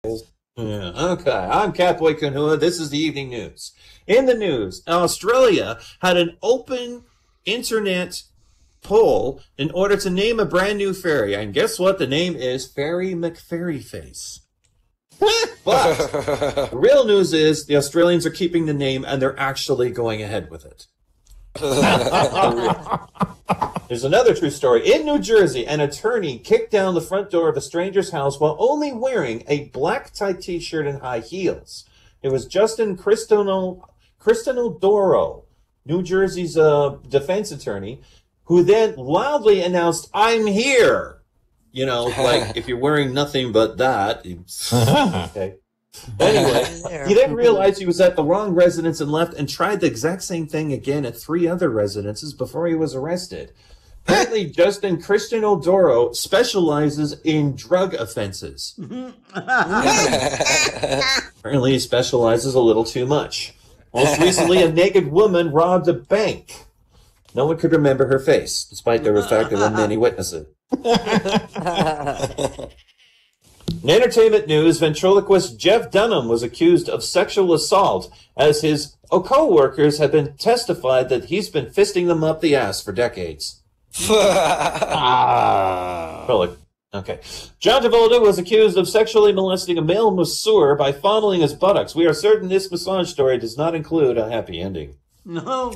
Yeah, okay. I'm Catboy Kanhua. This is the evening news. In the news, Australia had an open internet poll in order to name a brand new fairy. And guess what? The name is Fairy McFairyface. But the real news is the Australians are keeping the name and they're actually going ahead with it. There's another true story. In New Jersey, an attorney kicked down the front door of a stranger's house while only wearing a black tight t-shirt and high heels. It was Justin Cristanodoro, New Jersey's defense attorney, who then loudly announced, "I'm here." You know, like if you're wearing nothing but that. Okay. Anyway, he then realized he was at the wrong residence and left and tried the exact same thing again at 3 other residences before he was arrested. Apparently, Justin Cristanodoro specializes in drug offenses. Apparently, he specializes a little too much. Most recently, a naked woman robbed a bank. No one could remember her face, despite the fact there were many witnesses. In entertainment news, ventriloquist Jeff Dunham was accused of sexual assault as his co-workers have been testified that he's been fisting them up the ass for decades. Okay. John Travolta was accused of sexually molesting a male masseur by fondling his buttocks. We are certain this massage story does not include a happy ending. No.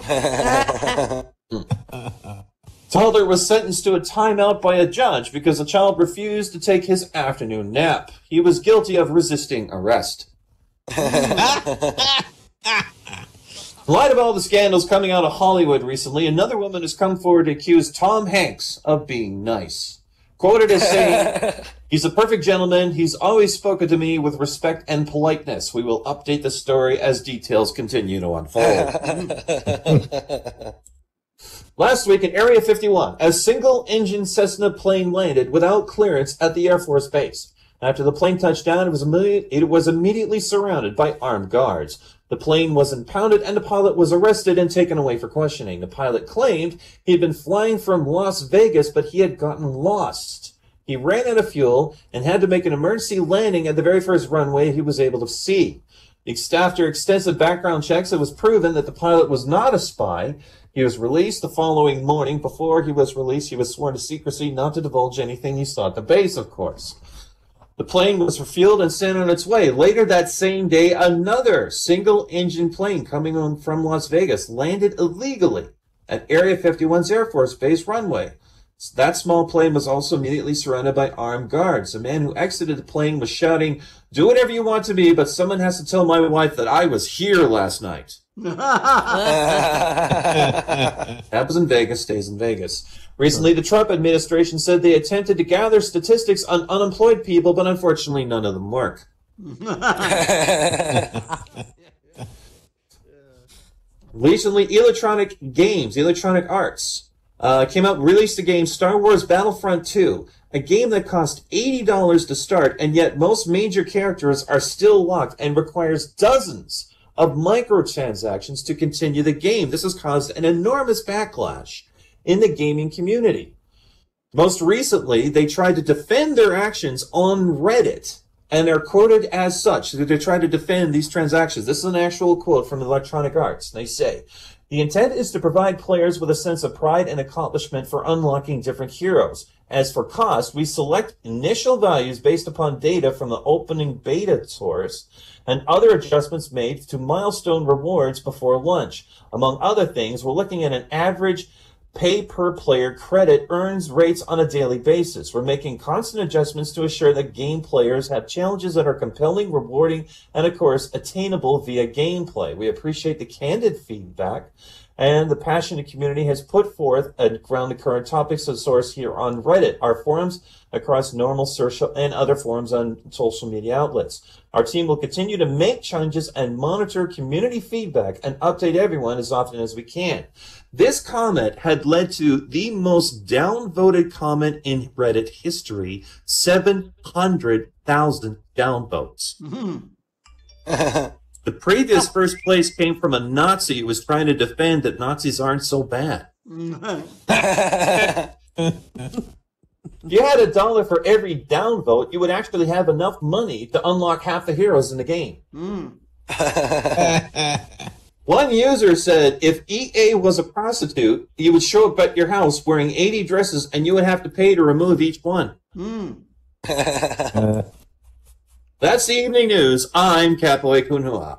Toddler was sentenced to a timeout by a judge because the child refused to take his afternoon nap. He was guilty of resisting arrest. In light of all the scandals coming out of Hollywood recently, another woman has come forward to accuse Tom Hanks of being nice. Quoted as saying, "He's a perfect gentleman. He's always spoken to me with respect and politeness. We will update the story as details continue to unfold." Last week in Area 51, a single-engine Cessna plane landed without clearance at the Air Force Base. After the plane touched down, it was immediately surrounded by armed guards. The plane was impounded and the pilot was arrested and taken away for questioning. The pilot claimed he had been flying from Las Vegas, but he had gotten lost. He ran out of fuel and had to make an emergency landing at the very first runway he was able to see. After extensive background checks, it was proven that the pilot was not a spy. He was released the following morning. Before he was released, he was sworn to secrecy, not to divulge anything he saw at the base, of course. The plane was refueled and sent on its way. Later that same day, another single-engine plane coming on from Las Vegas landed illegally at Area 51's Air Force Base runway. That small plane was also immediately surrounded by armed guards. The man who exited the plane was shouting, "Do whatever you want to be, but someone has to tell my wife that I was here last night." Happens in Vegas, stays in Vegas. Recently, the Trump administration said they attempted to gather statistics on unemployed people, but unfortunately none of them work. Recently, Electronic Arts released the game Star Wars Battlefront 2, a game that cost $80 to start, and yet most major characters are still locked and requires dozens of microtransactions to continue the game. This has caused an enormous backlash in the gaming community. Most recently, they tried to defend their actions on Reddit, and they're quoted as such. They tried to defend these transactions. This is an actual quote from Electronic Arts. They say, "The intent is to provide players with a sense of pride and accomplishment for unlocking different heroes. As for cost, we select initial values based upon data from the opening beta source and other adjustments made to milestone rewards before launch. Among other things, we're looking at an average pay-per-player credit earns rates on a daily basis. We're making constant adjustments to assure that game players have challenges that are compelling, rewarding, and of course, attainable via gameplay. We appreciate the candid feedback and the passionate community has put forth around the current topics of source here on Reddit, our forums across normal social and other forums on social media outlets. Our team will continue to make changes and monitor community feedback and update everyone as often as we can." This comment had led to the most downvoted comment in Reddit history, 700,000 downvotes. The previous first place came from a Nazi who was trying to defend that Nazis aren't so bad. If you had $1 for every downvote, you would actually have enough money to unlock half the heroes in the game. One user said if EA was a prostitute, you would show up at your house wearing 80 dresses and you would have to pay to remove each one. That's the evening news. I'm Catboy Kunhua.